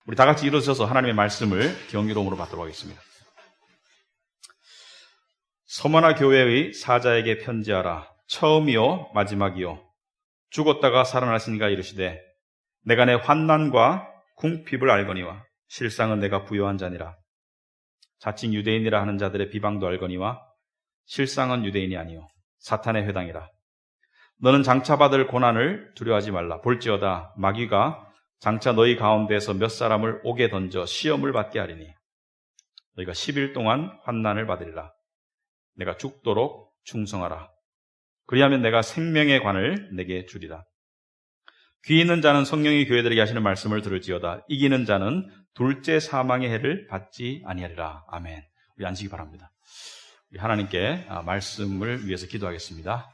우리 다 같이 일어서서 하나님의 말씀을 경이로움으로 받도록 하겠습니다. 서머나 교회의 사자에게 편지하라. 처음이요 마지막이요 죽었다가 살아나시니가 이르시되 내가 내 환난과 궁핍을 알거니와 실상은 내가 부요한 자니라. 자칭 유대인이라 하는 자들의 비방도 알거니와 실상은 유대인이 아니요 사탄의 회당이라. 너는 장차 받을 고난을 두려워하지 말라. 볼지어다 마귀가 장차 너희 가운데에서 몇 사람을 옥에 던져 시험을 받게 하리니 너희가 10일 동안 환난을 받으리라. 내가 죽도록 충성하라. 그리하면 내가 생명의 관을 내게 주리라. 귀 있는 자는 성령이 교회들에게 하시는 말씀을 들을지어다. 이기는 자는 둘째 사망의 해를 받지 아니하리라. 아멘. 우리 앉으시기 바랍니다. 우리 하나님께 말씀을 위해서 기도하겠습니다.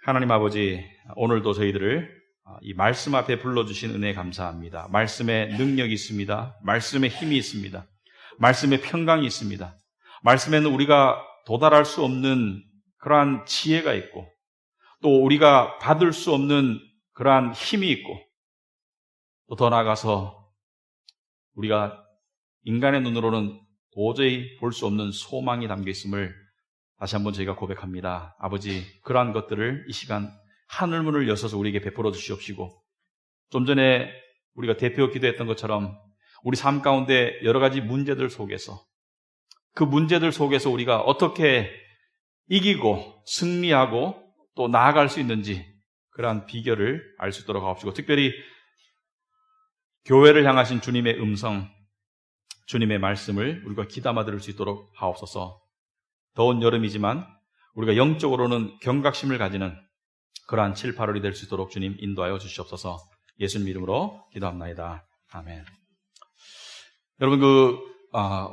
하나님 아버지, 오늘도 저희들을 이 말씀 앞에 불러주신 은혜에 감사합니다. 말씀에 능력이 있습니다. 말씀에 힘이 있습니다. 말씀에 평강이 있습니다. 말씀에는 우리가 도달할 수 없는 그러한 지혜가 있고 또 우리가 받을 수 없는 그러한 힘이 있고 또 더 나아가서 우리가 인간의 눈으로는 도저히 볼 수 없는 소망이 담겨 있음을 다시 한번 저희가 고백합니다. 아버지, 그러한 것들을 이 시간 하늘문을 여셔서 우리에게 베풀어 주시옵시고 좀 전에 우리가 대표 기도했던 것처럼 우리 삶 가운데 여러 가지 문제들 속에서 그 문제들 속에서 우리가 어떻게 이기고 승리하고 또 나아갈 수 있는지 그러한 비결을 알 수 있도록 하옵시고 특별히 교회를 향하신 주님의 음성, 주님의 말씀을 우리가 귀담아 들을 수 있도록 하옵소서. 더운 여름이지만 우리가 영적으로는 경각심을 가지는 그러한 7, 8월이 될 수 있도록 주님 인도하여 주시옵소서. 예수님 이름으로 기도합나이다. 아멘. 여러분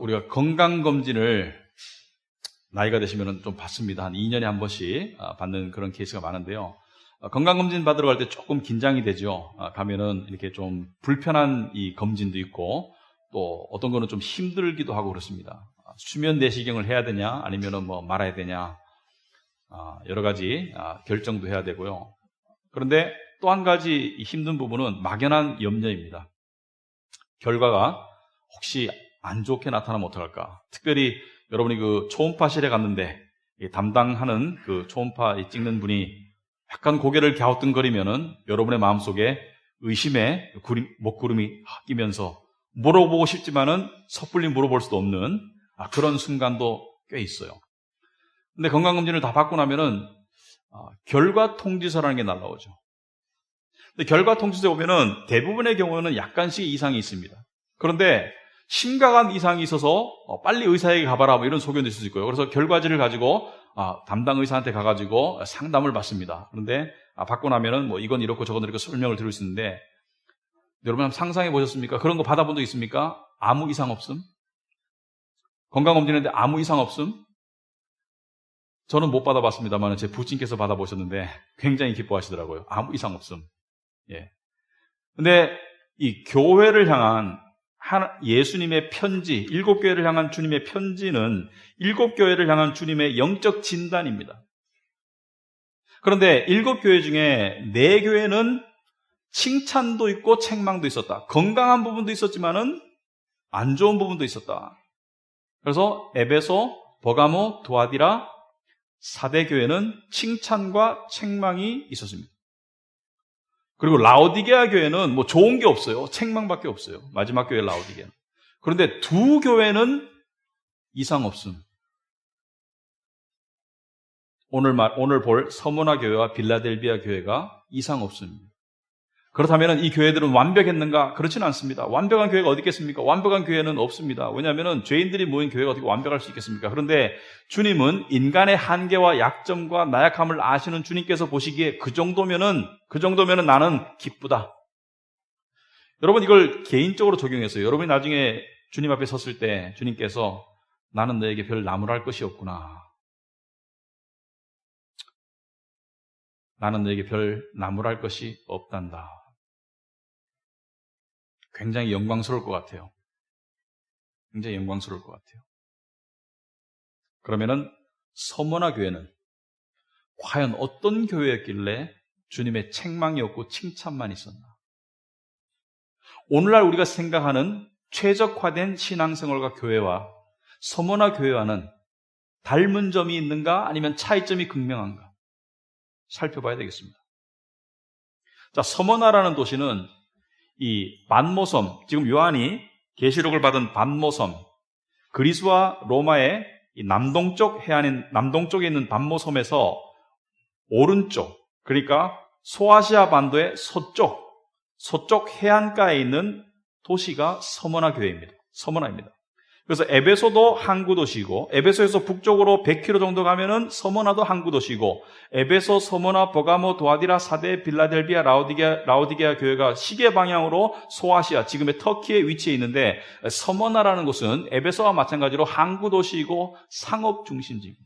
우리가 건강검진을 나이가 되시면 좀 받습니다. 한 2년에 한 번씩 받는 그런 케이스가 많은데요. 건강검진 받으러 갈 때 조금 긴장이 되죠. 가면은 이렇게 좀 불편한 이 검진도 있고 또 어떤 거는 좀 힘들기도 하고 그렇습니다. 수면 내시경을 해야 되냐 아니면은 말아야 되냐 여러 가지 결정도 해야 되고요. 그런데 또 한 가지 힘든 부분은 막연한 염려입니다. 결과가 혹시 안 좋게 나타나면 어떡할까? 특별히 여러분이 그 초음파실에 갔는데 담당하는 그 초음파 찍는 분이 약간 고개를 갸우뚱거리면은 여러분의 마음속에 의심의 먹구름이 끼면서 물어보고 싶지만은 섣불리 물어볼 수도 없는 그런 순간도 꽤 있어요. 근데 건강검진을 다 받고 나면은 결과 통지서라는 게 날라오죠. 근데 결과 통지서에 보면은 대부분의 경우는 약간씩 이상이 있습니다. 그런데 심각한 이상이 있어서 빨리 의사에게 가봐라 이런 소견도 있을 수 있고요. 그래서 결과지를 가지고 담당 의사한테 가가지고 상담을 받습니다. 그런데 받고 나면은 이건 이렇고 저건 이렇게 설명을 들을 수 있는데 여러분 한번 상상해 보셨습니까? 그런 거 받아본 적 있습니까? 아무 이상 없음? 건강검진했는데 아무 이상 없음? 저는 못 받아봤습니다만 제 부친께서 받아보셨는데 굉장히 기뻐하시더라고요. 아무 이상 없음. 예. 근데 이 교회를 향한 예수님의 편지, 7교회를 향한 주님의 편지는 7교회를 향한 주님의 영적 진단입니다. 그런데 7교회 중에 4교회는 칭찬도 있고 책망도 있었다. 건강한 부분도 있었지만은 안 좋은 부분도 있었다. 그래서 에베소, 버가모, 두아디라 4대 교회는 칭찬과 책망이 있었습니다. 그리고 라오디게아 교회는 좋은 게 없어요. 책망밖에 없어요. 마지막 교회 라오디게아. 그런데 2 교회는 이상 없음. 오늘 볼 서머나 교회와 빌라델비아 교회가 이상 없습니다. 그렇다면 이 교회들은 완벽했는가? 그렇지는 않습니다. 완벽한 교회가 어디 있겠습니까? 완벽한 교회는 없습니다. 왜냐하면 죄인들이 모인 교회가 어떻게 완벽할 수 있겠습니까? 그런데 주님은 인간의 한계와 약점과 나약함을 아시는 주님께서 보시기에 그 정도면은 나는 기쁘다. 여러분 이걸 개인적으로 적용했어요. 여러분이 나중에 주님 앞에 섰을 때 주님께서 나는 너에게 별 나무랄 것이 없구나. 나는 너에게 별 나무랄 것이 없단다. 굉장히 영광스러울 것 같아요. 굉장히 영광스러울 것 같아요. 그러면은 서머나 교회는 과연 어떤 교회였길래 주님의 책망이 없고 칭찬만 있었나? 오늘날 우리가 생각하는 최적화된 신앙생활과 교회와 서머나 교회와는 닮은 점이 있는가 아니면 차이점이 극명한가 살펴봐야 되겠습니다. 자, 서머나라는 도시는 이 반모섬, 지금 요한이 계시록을 받은 반모섬, 그리스와 로마의 이 남동쪽 해안인 남동쪽에 있는 반모섬에서 오른쪽, 그러니까 소아시아 반도의 서쪽 해안가에 있는 도시가 서머나 교회입니다. 서머나입니다. 그래서 에베소도 항구 도시이고, 에베소에서 북쪽으로 100km 정도 가면은 서머나도 항구 도시이고, 에베소, 서머나, 버가모, 도아디라, 사데, 빌라델비아, 라오디게아 교회가 시계 방향으로 소아시아, 지금의 터키에 위치해 있는데, 서머나라는 곳은 에베소와 마찬가지로 항구 도시이고 상업 중심지입니다.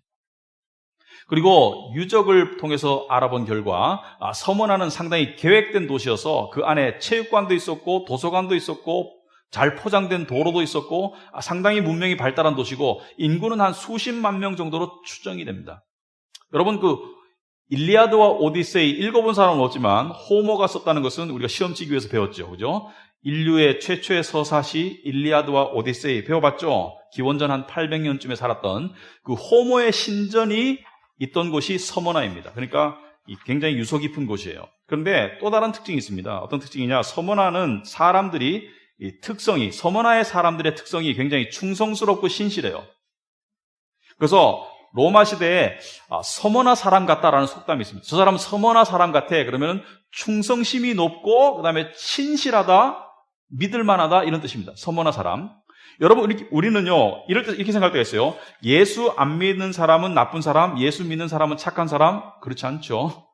그리고 유적을 통해서 알아본 결과 서머나는 상당히 계획된 도시여서 그 안에 체육관도 있었고 도서관도 있었고 잘 포장된 도로도 있었고 상당히 문명이 발달한 도시고 인구는 한 수십만 명 정도로 추정이 됩니다. 여러분 그 일리아드와 오디세이 읽어본 사람은 없지만 호모가 썼다는 것은 우리가 시험치기 위해서 배웠죠. 그죠? 인류의 최초의 서사시 일리아드와 오디세이 배워봤죠? 기원전 한 800년쯤에 살았던 그 호모의 신전이 있던 곳이 서머나입니다. 그러니까 굉장히 유서 깊은 곳이에요. 그런데 또 다른 특징이 있습니다. 어떤 특징이냐? 서머나는 사람들이 서머나의 사람들의 특성이 굉장히 충성스럽고 신실해요. 그래서 로마 시대에 서머나 사람 같다라는 속담이 있습니다. 저 사람은 서머나 사람 같아. 그러면 충성심이 높고 그다음에 신실하다, 믿을만하다 이런 뜻입니다. 서머나 사람. 여러분 우리는요 이럴 때 이렇게 생각할 때가 있어요. 예수 안 믿는 사람은 나쁜 사람, 예수 믿는 사람은 착한 사람. 그렇지 않죠.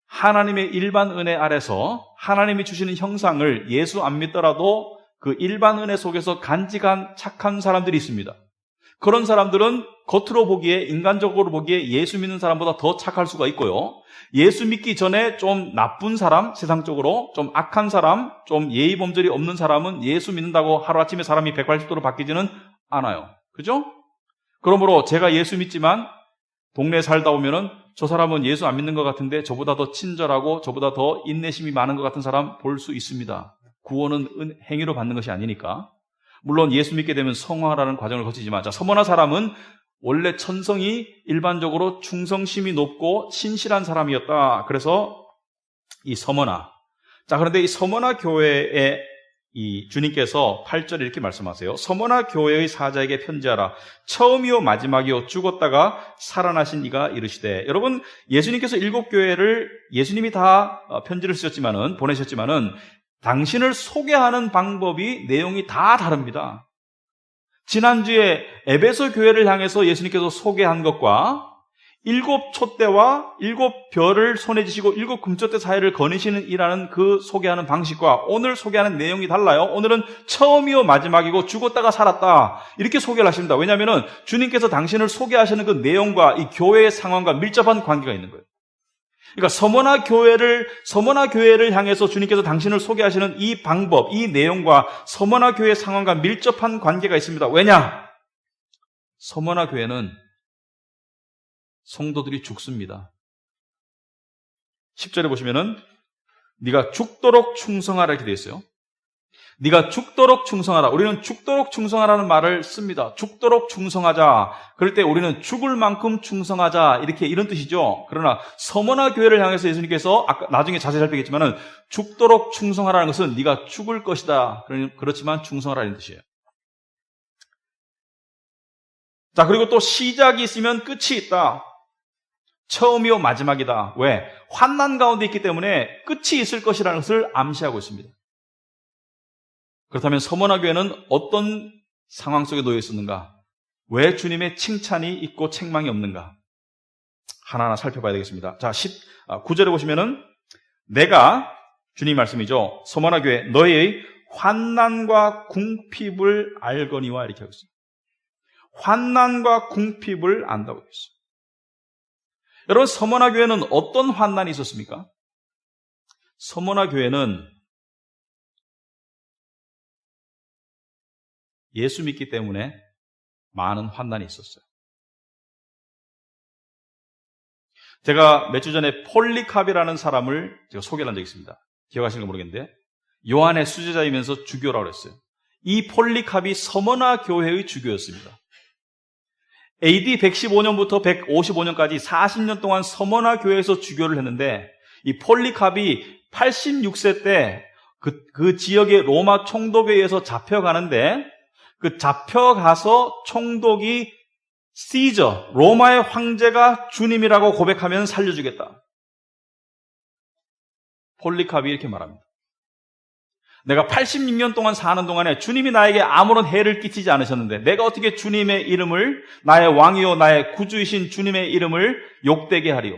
하나님의 일반 은혜 아래서 하나님이 주시는 형상을 예수 안 믿더라도 그 일반 은혜 속에서 간직한 착한 사람들이 있습니다. 그런 사람들은 겉으로 보기에, 인간적으로 보기에 예수 믿는 사람보다 더 착할 수가 있고요. 예수 믿기 전에 좀 나쁜 사람, 세상적으로 좀 악한 사람, 좀 예의 범절이 없는 사람은 예수 믿는다고 하루아침에 사람이 180도로 바뀌지는 않아요. 그죠? 그러므로 제가 예수 믿지만 동네에 살다 오면은 저 사람은 예수 안 믿는 것 같은데 저보다 더 친절하고 저보다 더 인내심이 많은 것 같은 사람 볼 수 있습니다. 구원은 행위로 받는 것이 아니니까. 물론 예수 믿게 되면 성화라는 과정을 거치지만, 자, 서머나 사람은 원래 천성이 일반적으로 충성심이 높고 신실한 사람이었다. 그래서 이 서머나. 자, 그런데 이 서머나 교회에 이 주님께서 8절에 이렇게 말씀하세요. 서머나 교회의 사자에게 편지하라. 처음이요 마지막이요 죽었다가 살아나신 이가 이르시되. 여러분, 예수님께서 7교회를 예수님이 다 편지를 보내셨지만은 당신을 소개하는 방법이 내용이 다 다릅니다. 지난주에 에베소 교회를 향해서 예수님께서 소개한 것과 7 촛대와 7 별을 손에 쥐시고 7 금촛대 사이를 거니시는 이라는 그 소개하는 방식과 오늘 소개하는 내용이 달라요. 오늘은 처음이요 마지막이고 죽었다가 살았다 이렇게 소개를 하십니다. 왜냐하면 주님께서 당신을 소개하시는 그 내용과 이 교회의 상황과 밀접한 관계가 있는 거예요. 그러니까 서머나 교회를 향해서 주님께서 당신을 소개하시는 이 방법, 이 내용과 서머나 교회의 상황과 밀접한 관계가 있습니다. 왜냐? 서머나 교회는 성도들이 죽습니다. 10절에 보시면은 네가 죽도록 충성하라 이렇게 되어 있어요. 네가 죽도록 충성하라. 우리는 죽도록 충성하라는 말을 씁니다. 죽도록 충성하자. 그럴 때 우리는 죽을 만큼 충성하자. 이런 뜻이죠. 그러나 서머나 교회를 향해서 예수님께서 아까 나중에 자세히 살피겠지만은 죽도록 충성하라는 것은 네가 죽을 것이다. 그렇지만 충성하라는 뜻이에요. 자, 그리고 또 시작이 있으면 끝이 있다. 처음이요 마지막이다. 왜? 환난 가운데 있기 때문에 끝이 있을 것이라는 것을 암시하고 있습니다. 그렇다면 서머나 교회는 어떤 상황 속에 놓여 있었는가? 왜 주님의 칭찬이 있고 책망이 없는가? 하나하나 살펴봐야 되겠습니다. 자, 9절에 보시면은 내가, 주님 말씀이죠. 서머나 교회 너희의 환난과 궁핍을 알거니와 이렇게 하고 있습니다. 환난과 궁핍을 안다고 했어요. 여러분, 서머나 교회는 어떤 환난이 있었습니까? 서머나 교회는 예수 믿기 때문에 많은 환난이 있었어요. 제가 몇 주 전에 폴리캅이라는 사람을 제가 소개를 한 적이 있습니다. 기억하시는 거 모르겠는데 요한의 수제자이면서 주교라고 했어요. 이 폴리캅이 서머나 교회의 주교였습니다. AD 115년부터 155년까지 40년 동안 서머나 교회에서 주교를 했는데 이 폴리캅이 86세 때 그 지역의 로마 총독에 의해서 잡혀가는데 그 잡혀가서 총독이 시저, 로마의 황제가 주님이라고 고백하면 살려주겠다. 폴리캅이 이렇게 말합니다. 내가 86년 동안 사는 동안에 주님이 나에게 아무런 해를 끼치지 않으셨는데 내가 어떻게 주님의 이름을, 나의 왕이요 나의 구주이신 주님의 이름을 욕되게 하리요?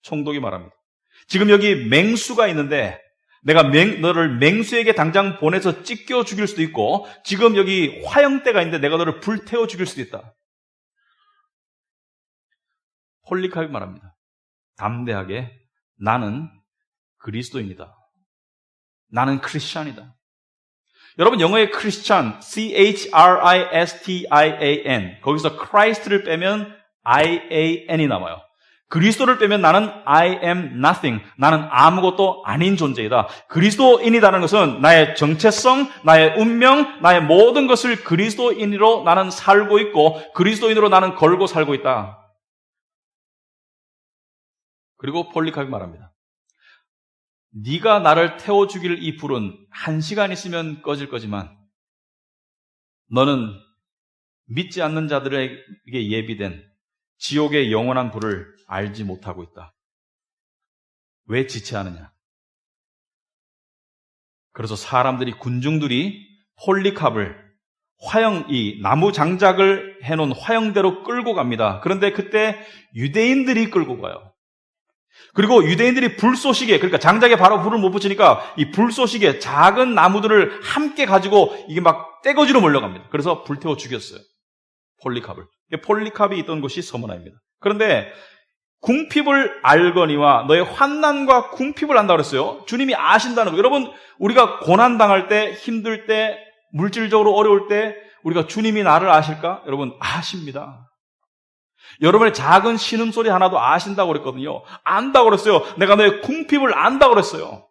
총독이 말합니다. 지금 여기 맹수가 있는데 내가 너를 맹수에게 당장 보내서 찢겨 죽일 수도 있고 지금 여기 화형대가 있는데 내가 너를 불태워 죽일 수도 있다. 폴리캅이 말합니다. 담대하게 나는 그리스도인이다. 나는 크리스찬이다. 여러분 영어의 크리스찬, C-H-R-I-S-T-I-A-N 거기서 Christ를 빼면 I-A-N이 남아요. 그리스도를 빼면 나는 I am nothing. 나는 아무것도 아닌 존재이다. 그리스도인이라는 것은 나의 정체성, 나의 운명, 나의 모든 것을 그리스도인으로 나는 살고 있고 그리스도인으로 나는 걸고 살고 있다. 그리고 폴리캅이 말합니다. 네가 나를 태워 죽일 이 불은 1시간 있으면 꺼질 거지만 너는 믿지 않는 자들에게 예비된 지옥의 영원한 불을 알지 못하고 있다. 왜 지체하느냐? 그래서 사람들이, 군중들이 폴리캅을 이 나무 장작을 해놓은 화형대로 끌고 갑니다. 그런데 그때 유대인들이 끌고 가요. 그리고 유대인들이 불쏘시개, 그러니까 장작에 바로 불을 못 붙이니까 이 불쏘시개, 작은 나무들을 함께 가지고 이게 막 떼거지로 몰려갑니다. 그래서 불태워 죽였어요. 폴리캅을. 폴리캅이 있던 곳이 서머나입니다. 그런데 궁핍을 알거니와 너의 환난과 궁핍을 안다고 그랬어요. 주님이 아신다는 거. 여러분, 우리가 고난당할 때, 힘들 때, 물질적으로 어려울 때 우리가 주님이 나를 아실까? 여러분, 아십니다. 여러분의 작은 신음소리 하나도 아신다고 그랬거든요. 안다고 그랬어요. 내가 너의 궁핍을 안다고 그랬어요.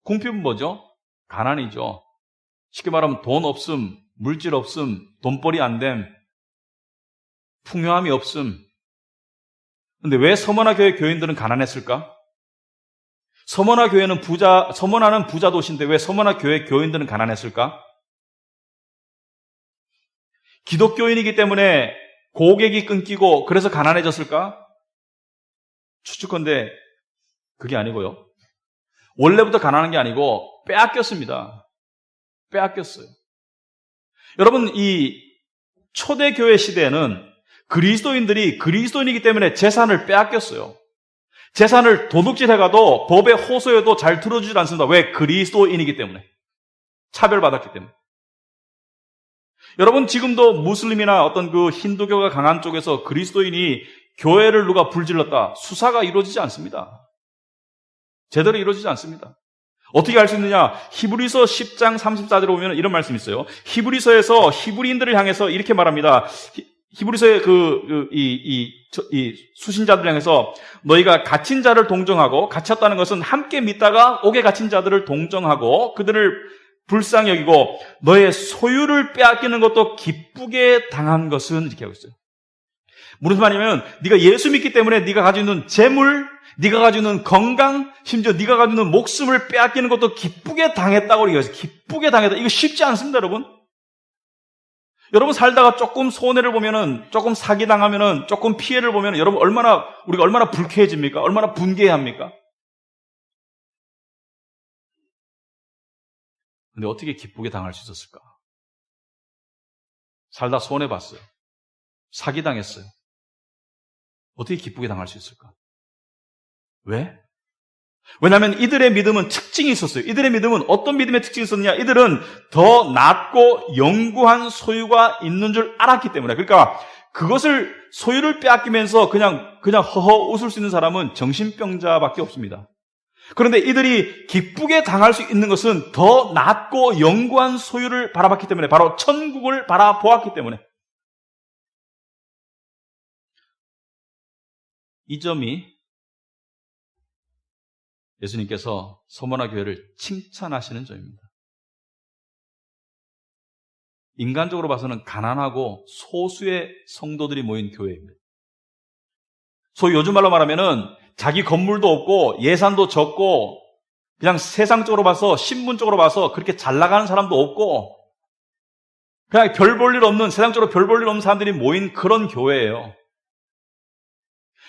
궁핍은 뭐죠? 가난이죠. 쉽게 말하면 돈 없음, 물질 없음, 돈벌이 안 됨, 풍요함이 없음. 근데 왜 서머나 교회 교인들은 가난했을까? 서머나는 부자 도시인데 왜 서머나 교회 교인들은 가난했을까? 기독교인이기 때문에 고객이 끊기고 그래서 가난해졌을까? 추측컨대 그게 아니고요. 원래부터 가난한 게 아니고 빼앗겼습니다. 빼앗겼어요. 여러분, 이 초대교회 시대에는 그리스도인들이 그리스도인이기 때문에 재산을 빼앗겼어요. 재산을 도둑질해가도 법의 호소에도 잘 들어주질 않습니다. 왜? 그리스도인이기 때문에. 차별받았기 때문에. 여러분, 지금도 무슬림이나 어떤 그 힌두교가 강한 쪽에서 그리스도인이 교회를 누가 불질렀다, 수사가 이루어지지 않습니다. 제대로 이루어지지 않습니다. 어떻게 알 수 있느냐? 히브리서 10장 34절에 보면 이런 말씀이 있어요. 히브리서에서 히브리인들을 향해서 이렇게 말합니다. 히브리서의 이 수신자들을 향해서 너희가 갇힌 자를 동정하고, 갇혔다는 것은 함께 믿다가 옥에 갇힌 자들을 동정하고 그들을 불쌍히 여기고 너의 소유를 빼앗기는 것도 기쁘게 당한 것은, 이렇게 하고 있어요. 무슨 말이냐면 네가 예수 믿기 때문에 네가 가지고 있는 재물, 네가 가지고 있는 건강, 심지어 네가 가지고 있는 목숨을 빼앗기는 것도 기쁘게 당했다고 얘기해요. 기쁘게 당했다. 이거 쉽지 않습니다, 여러분. 여러분 살다가 조금 손해를 보면은, 조금 사기당하면은, 조금 피해를 보면은 여러분 우리가 얼마나 불쾌해집니까? 얼마나 분개해야 합니까? 근데 어떻게 기쁘게 당할 수 있었을까? 살다 손해봤어요. 사기당했어요. 어떻게 기쁘게 당할 수 있을까? 왜? 왜냐하면 이들의 믿음은 특징이 있었어요. 이들의 믿음은 어떤 믿음의 특징이 있었느냐? 이들은 더 낮고 영구한 소유가 있는 줄 알았기 때문에. 그러니까 그것을, 소유를 빼앗기면서 그냥 허허 웃을 수 있는 사람은 정신병자밖에 없습니다. 그런데 이들이 기쁘게 당할 수 있는 것은 더 낮고 영구한 소유를 바라봤기 때문에, 바로 천국을 바라보았기 때문에. 이 점이 예수님께서 서머나 교회를 칭찬하시는 점입니다. 인간적으로 봐서는 가난하고 소수의 성도들이 모인 교회입니다. 소위 요즘 말로 말하면은 자기 건물도 없고 예산도 적고 그냥 세상적으로 봐서 신분적으로 봐서 그렇게 잘 나가는 사람도 없고 그냥 별 볼 일 없는, 세상적으로 별 볼 일 없는 사람들이 모인 그런 교회예요.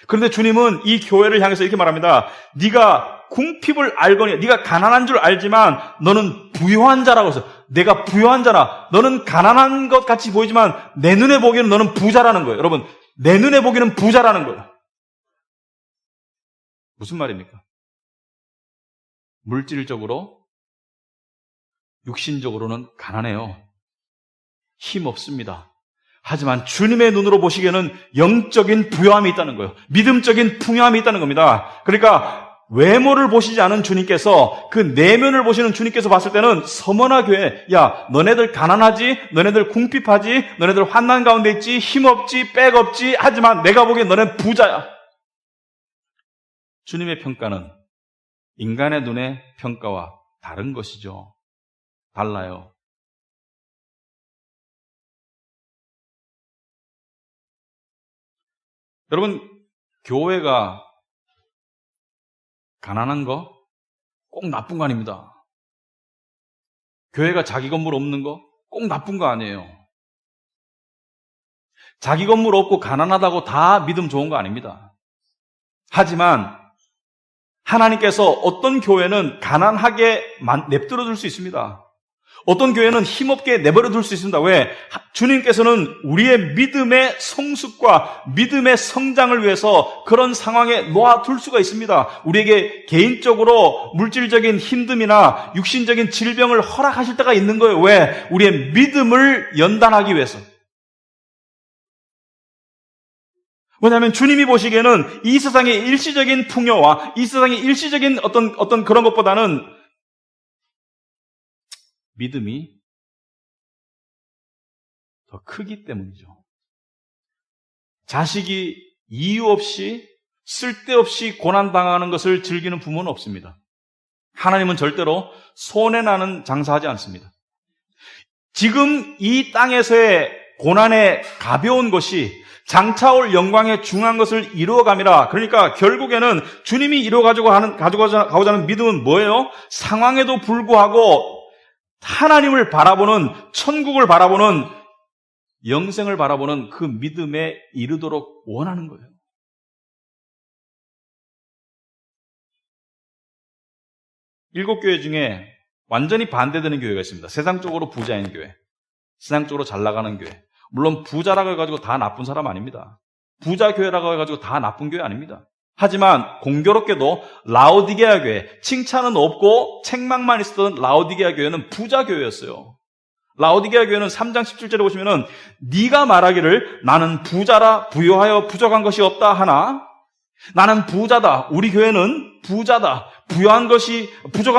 그런데 주님은 이 교회를 향해서 이렇게 말합니다. 네가 궁핍을 알거니, 네가 가난한 줄 알지만 너는 부유한 자라고 해서, 내가 부유한 자라, 너는 가난한 것 같이 보이지만 내 눈에 보기에는 너는 부자라는 거예요. 여러분, 내 눈에 보기에는 부자라는 거예요. 무슨 말입니까? 물질적으로, 육신적으로는 가난해요. 힘 없습니다. 하지만 주님의 눈으로 보시기에는 영적인 부여함이 있다는 거예요. 믿음적인 풍요함이 있다는 겁니다. 그러니까 외모를 보시지 않은 주님께서, 그 내면을 보시는 주님께서 봤을 때는 서머나 교회, 야, 너네들 가난하지? 너네들 궁핍하지? 너네들 환난 가운데 있지? 힘없지? 백 없지? 하지만 내가 보기엔 너넨 부자야. 주님의 평가는 인간의 눈의 평가와 다른 것이죠. 달라요. 여러분, 교회가 가난한 거 꼭 나쁜 거 아닙니다. 교회가 자기 건물 없는 거 꼭 나쁜 거 아니에요. 자기 건물 없고 가난하다고 다 믿음 좋은 거 아닙니다. 하지만 하나님께서 어떤 교회는 가난하게 냅두어 둘 수 있습니다. 어떤 교회는 힘없게 내버려 둘 수 있습니다. 왜? 주님께서는 우리의 믿음의 성숙과 믿음의 성장을 위해서 그런 상황에 놓아둘 수가 있습니다. 우리에게 개인적으로 물질적인 힘듦이나 육신적인 질병을 허락하실 때가 있는 거예요. 왜? 우리의 믿음을 연단하기 위해서. 왜냐하면 주님이 보시기에는 이 세상의 일시적인 풍요와 이 세상의 일시적인 어떤 그런 것보다는 믿음이 더 크기 때문이죠. 자식이 이유 없이 쓸데없이 고난당하는 것을 즐기는 부모는 없습니다. 하나님은 절대로 손해나는 장사하지 않습니다. 지금 이 땅에서의 고난의 가벼운 것이 장차올 영광의 중요한 것을 이루어감이라. 그러니까 결국에는 주님이 가져가고자 하는 믿음은 뭐예요? 상황에도 불구하고 하나님을 바라보는, 천국을 바라보는, 영생을 바라보는 그 믿음에 이르도록 원하는 거예요. 일곱 교회 중에 완전히 반대되는 교회가 있습니다. 세상적으로 부자인 교회, 세상적으로 잘 나가는 교회. 물론 부자라고 해가지고 다 나쁜 사람 아닙니다. 부자 교회라고 해가지고 다 나쁜 교회 아닙니다. 하지만 공교롭게도 라오디게아 교회, 칭찬은 없고 책망만 있었던 라오디게아 교회는 부자 교회였어요. 라오디게아 교회는 3장 17절에 보시면은 네가 말하기를 나는 부자라 부유하여 부족한 것이 없다 하나, 나는 부자다, 우리 교회는 부자다, 부족한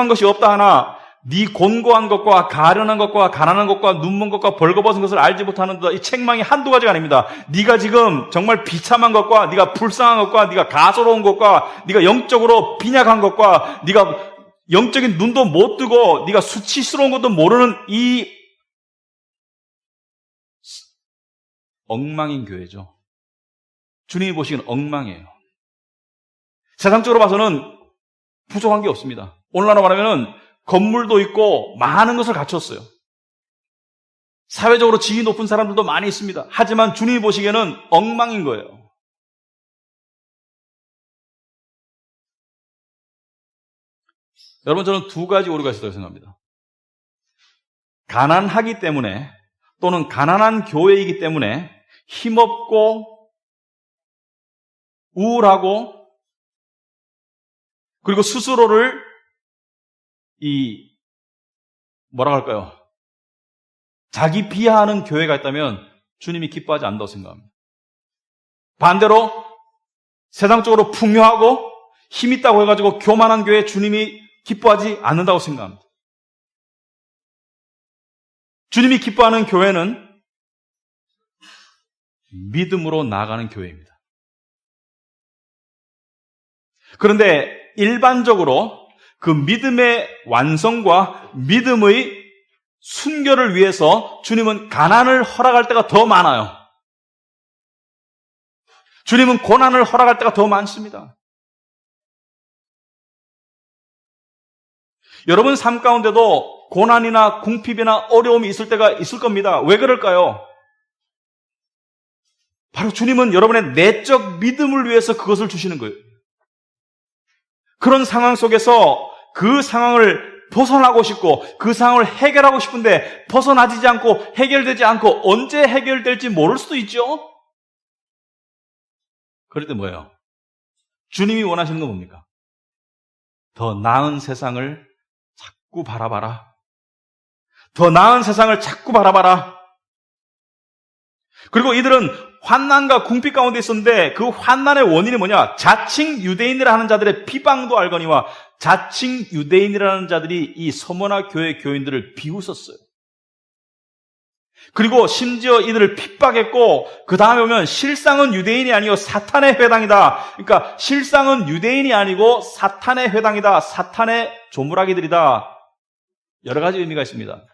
것이 없다 하나, 네 곤고한 것과 가련한 것과 가난한 것과 눈먼 것과 벌거벗은 것을 알지 못하는도다. 이 책망이 한두 가지가 아닙니다. 네가 지금 정말 비참한 것과 네가 불쌍한 것과 네가 가소로운 것과 네가 영적으로 빈약한 것과 네가 영적인 눈도 못 뜨고 네가 수치스러운 것도 모르는 이 엉망인 교회죠. 주님이 보시기엔 엉망이에요. 세상적으로 봐서는 부족한 게 없습니다. 오늘날로 말하면은 건물도 있고 많은 것을 갖췄어요. 사회적으로 지위 높은 사람들도 많이 있습니다. 하지만 주님이 보시기에는 엉망인 거예요. 여러분, 저는 두 가지 오류가 있다고 생각합니다. 가난하기 때문에 또는 가난한 교회이기 때문에 힘없고 우울하고 그리고 스스로를 뭐라고 할까요? 자기 비하하는 교회가 있다면 주님이 기뻐하지 않는다고 생각합니다. 반대로 세상적으로 풍요하고 힘 있다고 해가지고 교만한 교회 주님이 기뻐하지 않는다고 생각합니다. 주님이 기뻐하는 교회는 믿음으로 나아가는 교회입니다. 그런데 일반적으로 그 믿음의 완성과 믿음의 순결을 위해서 주님은 가난을 허락할 때가 더 많아요. 주님은 고난을 허락할 때가 더 많습니다. 여러분 삶 가운데도 고난이나 궁핍이나 어려움이 있을 때가 있을 겁니다. 왜 그럴까요? 바로 주님은 여러분의 내적 믿음을 위해서 그것을 주시는 거예요. 그런 상황 속에서 그 상황을 벗어나고 싶고 그 상황을 해결하고 싶은데 벗어나지 않고 해결되지 않고 언제 해결될지 모를 수도 있죠. 그럴 때 뭐예요? 주님이 원하시는 건 뭡니까? 더 나은 세상을 자꾸 바라봐라. 더 나은 세상을 자꾸 바라봐라. 그리고 이들은 환난과 궁핍 가운데 있었는데 그 환난의 원인이 뭐냐? 자칭 유대인이라 하는 자들의 비방도 알거니와 자칭 유대인이라는 자들이 이 서머나 교회 교인들을 비웃었어요. 그리고 심지어 이들을 핍박했고 그 다음에 보면 실상은 유대인이 아니고 사탄의 회당이다. 그러니까 실상은 유대인이 아니고 사탄의 회당이다. 사탄의 조물아기들이다. 여러 가지 의미가 있습니다.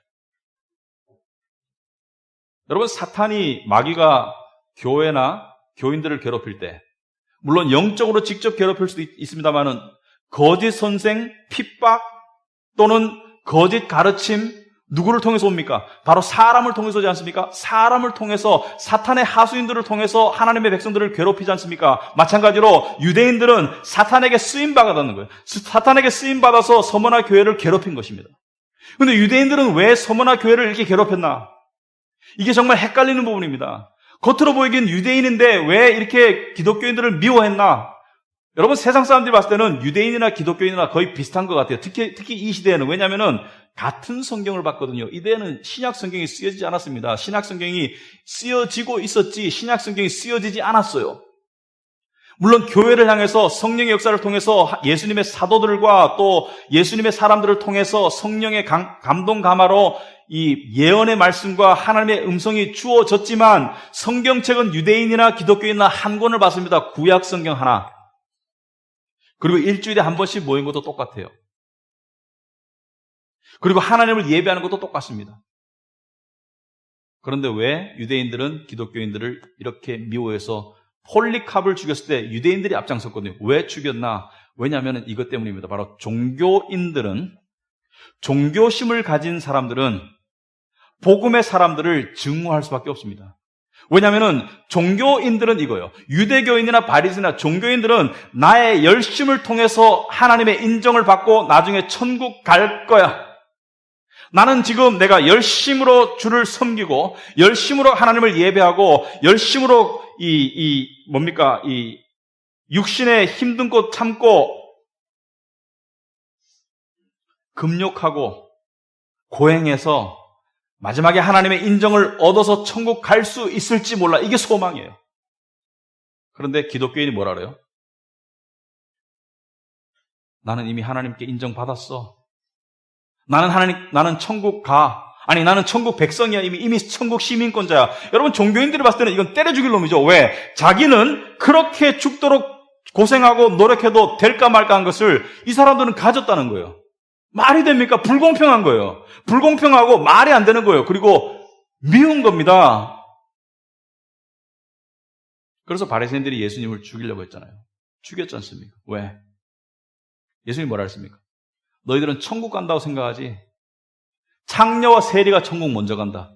여러분 사탄이 마귀가 교회나 교인들을 괴롭힐 때 물론 영적으로 직접 괴롭힐 수도 있습니다만은 거짓 선생, 핍박 또는 거짓 가르침 누구를 통해서 옵니까? 바로 사람을 통해서 오지 않습니까? 사람을 통해서 사탄의 하수인들을 통해서 하나님의 백성들을 괴롭히지 않습니까? 마찬가지로 유대인들은 사탄에게 쓰임받았다는 거예요. 사탄에게 쓰임받아서 서머나 교회를 괴롭힌 것입니다. 그런데 유대인들은 왜 서머나 교회를 이렇게 괴롭혔나? 이게 정말 헷갈리는 부분입니다. 겉으로 보이긴 유대인인데 왜 이렇게 기독교인들을 미워했나? 여러분 세상 사람들이 봤을 때는 유대인이나 기독교인이나 거의 비슷한 것 같아요. 특히 이 시대에는. 왜냐하면 같은 성경을 봤거든요. 이때는 신약 성경이 쓰여지지 않았습니다. 신약 성경이 쓰여지고 있었지 신약 성경이 쓰여지지 않았어요. 물론 교회를 향해서 성령의 역사를 통해서 예수님의 사도들과 또 예수님의 사람들을 통해서 성령의 감동 감화로 이 예언의 말씀과 하나님의 음성이 주어졌지만 성경책은 유대인이나 기독교인이나 한 권을 봤습니다. 구약 성경 하나. 그리고 일주일에 한 번씩 모인 것도 똑같아요. 그리고 하나님을 예배하는 것도 똑같습니다. 그런데 왜 유대인들은 기독교인들을 이렇게 미워해서 폴리캅을 죽였을 때 유대인들이 앞장섰거든요. 왜 죽였나? 왜냐하면 이것 때문입니다. 바로 종교인들은 종교심을 가진 사람들은 복음의 사람들을 증오할 수밖에 없습니다. 왜냐하면 종교인들은 이거예요. 유대교인이나 바리새인이나 종교인들은 나의 열심을 통해서 하나님의 인정을 받고 나중에 천국 갈 거야. 나는 지금 내가 열심으로 주를 섬기고 열심으로 하나님을 예배하고 열심으로 이 육신의 힘든 것 참고 금욕하고 고행해서 마지막에 하나님의 인정을 얻어서 천국 갈 수 있을지 몰라. 이게 소망이에요. 그런데 기독교인이 뭐라 그래요? 나는 이미 하나님께 인정받았어. 나는 천국 가. 아니, 나는 천국 백성이야. 이미 천국 시민권자야. 여러분, 종교인들이 봤을 때는 이건 때려 죽일 놈이죠. 왜? 자기는 그렇게 죽도록 고생하고 노력해도 될까 말까 한 것을 이 사람들은 가졌다는 거예요. 말이 됩니까? 불공평한 거예요. 불공평하고 말이 안 되는 거예요. 그리고 미운 겁니다. 그래서 바리새인들이 예수님을 죽이려고 했잖아요. 죽였지 않습니까? 왜? 예수님이 뭐라 했습니까? 너희들은 천국 간다고 생각하지? 창녀와 세리가 천국 먼저 간다.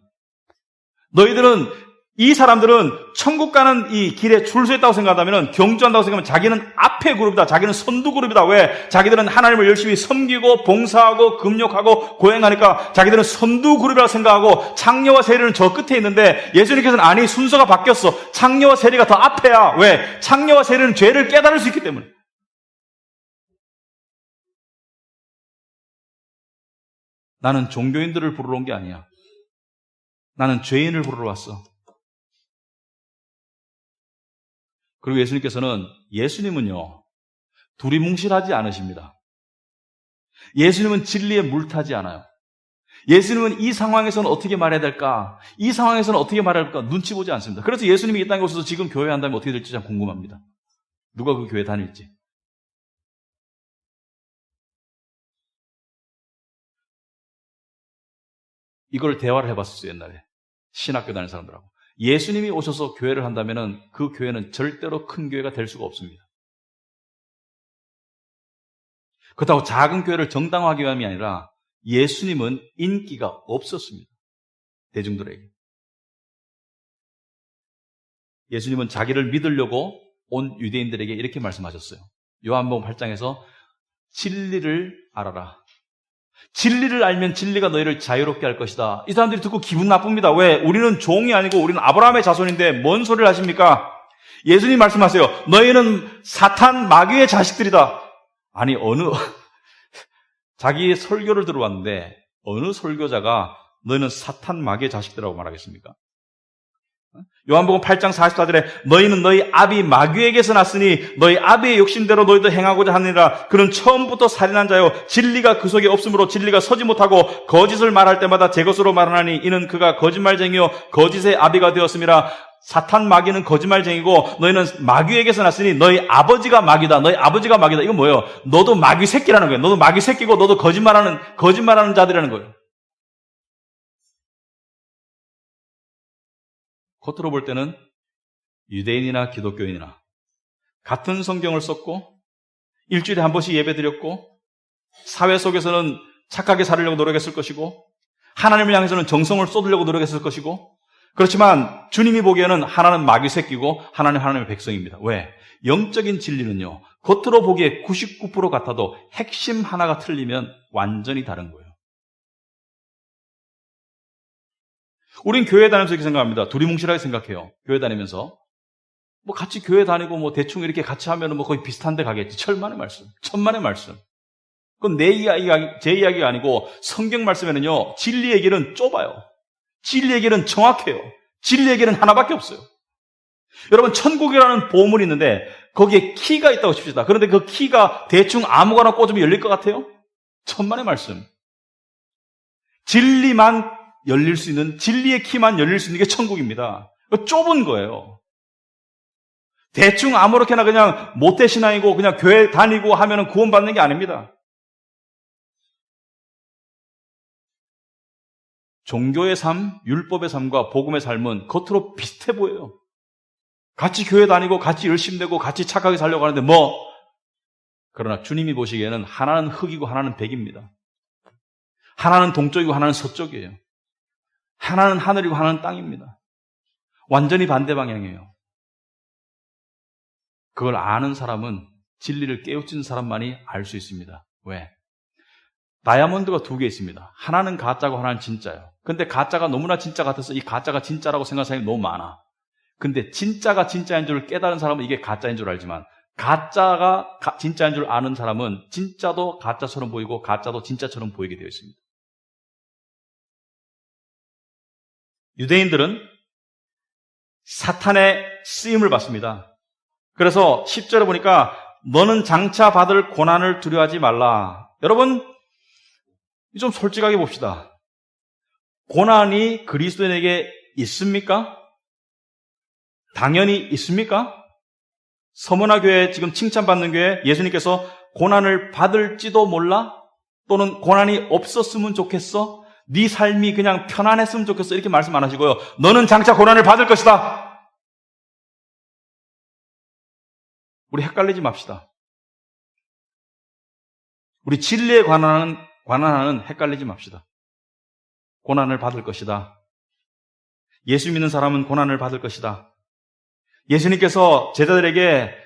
이 사람들은 천국 가는 이 길에 줄 서 있다고 생각하면 경주한다고 생각하면 자기는 앞에 그룹이다. 자기는 선두 그룹이다. 왜? 자기들은 하나님을 열심히 섬기고 봉사하고 금욕하고 고행하니까 자기들은 선두 그룹이라고 생각하고 창녀와 세리는 저 끝에 있는데 예수님께서는 아니 순서가 바뀌었어. 창녀와 세리가 더 앞에야. 왜? 창녀와 세리는 죄를 깨달을 수 있기 때문에. 나는 종교인들을 부르러 온 게 아니야. 나는 죄인을 부르러 왔어. 그리고 예수님은요, 두리뭉실하지 않으십니다. 예수님은 진리에 물타지 않아요. 예수님은 이 상황에서는 어떻게 말해야 될까? 이 상황에서는 어떻게 말해야 될까? 눈치 보지 않습니다. 그래서 예수님이 이 땅에 오셔서 지금 교회 한다면 어떻게 될지 참 궁금합니다. 누가 그 교회 다닐지. 이걸 대화를 해봤었어요, 옛날에. 신학교 다니는 사람들하고. 예수님이 오셔서 교회를 한다면 그 교회는 절대로 큰 교회가 될 수가 없습니다. 그렇다고 작은 교회를 정당화하기 위함이 아니라 예수님은 인기가 없었습니다. 대중들에게. 예수님은 자기를 믿으려고 온 유대인들에게 이렇게 말씀하셨어요. 요한복음 8장에서 진리를 알아라. 진리를 알면 진리가 너희를 자유롭게 할 것이다. 이 사람들이 듣고 기분 나쁩니다. 왜? 우리는 종이 아니고 우리는 아브라함의 자손인데 뭔 소리를 하십니까? 예수님 말씀하세요. 너희는 사탄 마귀의 자식들이다. 아니 자기의 설교를 들어왔는데 어느 설교자가 너희는 사탄 마귀의 자식들이라고 말하겠습니까? 요한복음 8장 44절에 너희는 너희 아비 마귀에게서 났으니 너희 아비의 욕심대로 너희도 행하고자 하느니라. 그는 처음부터 살인한 자요 진리가 그 속에 없으므로 진리가 서지 못하고 거짓을 말할 때마다 제 것으로 말하나니 이는 그가 거짓말쟁이요 거짓의 아비가 되었음이라. 사탄 마귀는 거짓말쟁이고 너희는 마귀에게서 났으니 너희 아버지가 마귀다. 너희 아버지가 마귀다. 이건 뭐예요? 너도 마귀 새끼라는 거예요. 너도 마귀 새끼고 너도 거짓말하는 자들이라는 거예요. 겉으로 볼 때는 유대인이나 기독교인이나 같은 성경을 썼고 일주일에 한 번씩 예배드렸고 사회 속에서는 착하게 살으려고 노력했을 것이고 하나님을 향해서는 정성을 쏟으려고 노력했을 것이고 그렇지만 주님이 보기에는 하나는 마귀 새끼고 하나는 하나님의 백성입니다. 왜? 영적인 진리는요. 겉으로 보기에 99% 같아도 핵심 하나가 틀리면 완전히 다른 거예요. 우린 교회 다니면서 이렇게 생각합니다. 두리뭉실하게 생각해요. 교회 다니면서. 같이 교회 다니고 대충 이렇게 같이 하면 거의 비슷한 데 가겠지. 천만의 말씀. 그건 제 이야기가 아니고 성경 말씀에는요, 진리 얘기는 좁아요. 진리 얘기는 정확해요. 진리 얘기는 하나밖에 없어요. 여러분, 천국이라는 보물이 있는데 거기에 키가 있다고 칩시다. 그런데 그 키가 대충 아무거나 꽂으면 열릴 것 같아요? 천만의 말씀. 진리만 열릴 수 있는, 진리의 키만 열릴 수 있는 게 천국입니다. 좁은 거예요. 대충 아무렇게나 그냥 모태신앙이고 그냥 교회 다니고 하면 구원받는 게 아닙니다. 종교의 삶, 율법의 삶과 복음의 삶은 겉으로 비슷해 보여요. 같이 교회 다니고 같이 열심히 되고 같이 착하게 살려고 하는데 그러나 주님이 보시기에는 하나는 흙이고 하나는 백입니다. 하나는 동쪽이고 하나는 서쪽이에요. 하나는 하늘이고 하나는 땅입니다. 완전히 반대 방향이에요. 그걸 아는 사람은 진리를 깨우친 사람만이 알 수 있습니다. 왜? 다이아몬드가 두 개 있습니다. 하나는 가짜고 하나는 진짜예요. 근데 가짜가 너무나 진짜 같아서 이 가짜가 진짜라고 생각하는 사람이 너무 많아. 근데 진짜가 진짜인 줄 깨달은 사람은 이게 가짜인 줄 알지만 가짜가 진짜인 줄 아는 사람은 진짜도 가짜처럼 보이고 가짜도 진짜처럼 보이게 되어 있습니다. 유대인들은 사탄의 쓰임을 받습니다. 그래서 10절에 보니까 너는 장차 받을 고난을 두려워하지 말라. 여러분, 좀 솔직하게 봅시다. 고난이 그리스도인에게 있습니까? 당연히 있습니까? 서문화 교회, 지금 칭찬받는 교회, 예수님께서 고난을 받을지도 몰라? 또는 고난이 없었으면 좋겠어? 네 삶이 그냥 편안했으면 좋겠어? 이렇게 말씀 안 하시고요. 너는 장차 고난을 받을 것이다. 우리 헷갈리지 맙시다. 우리 진리에 관한하는 헷갈리지 맙시다. 고난을 받을 것이다. 예수 믿는 사람은 고난을 받을 것이다. 예수님께서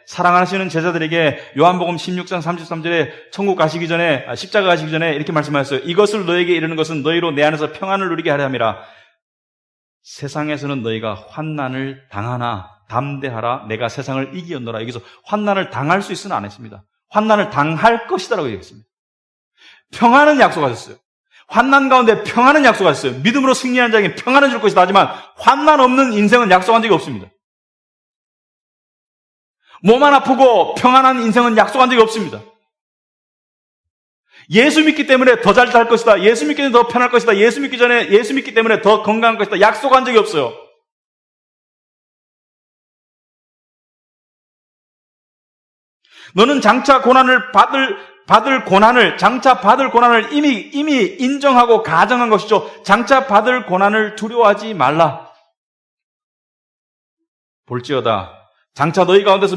사랑하시는 제자들에게 요한복음 16장 33절에 천국 가시기 전에, 십자가 가시기 전에 이렇게 말씀하셨어요. 이것을 너에게 이르는 것은 너희로 내 안에서 평안을 누리게 하려 함이라. 세상에서는 너희가 환난을 당하나 담대하라. 내가 세상을 이기었노라. 여기서 환난을 당할 수 있으나 안 했습니다. 환난을 당할 것이다라고 얘기했습니다. 평안은 약속하셨어요. 환난 가운데 평안은 약속하셨어요. 믿음으로 승리하는 자에게 평안을 줄 것이다 하지만 환난 없는 인생은 약속한 적이 없습니다. 몸만 아프고 평안한 인생은 약속한 적이 없습니다. 예수 믿기 때문에 더 잘 살 것이다. 예수 믿기 때문에 더 편할 것이다. 예수 믿기 때문에 더 건강한 것이다. 약속한 적이 없어요. 너는 장차 고난을 장차 받을 고난을 이미 인정하고 가정한 것이죠. 장차 받을 고난을 두려워하지 말라. 볼지어다. 마귀가 너희 가운데서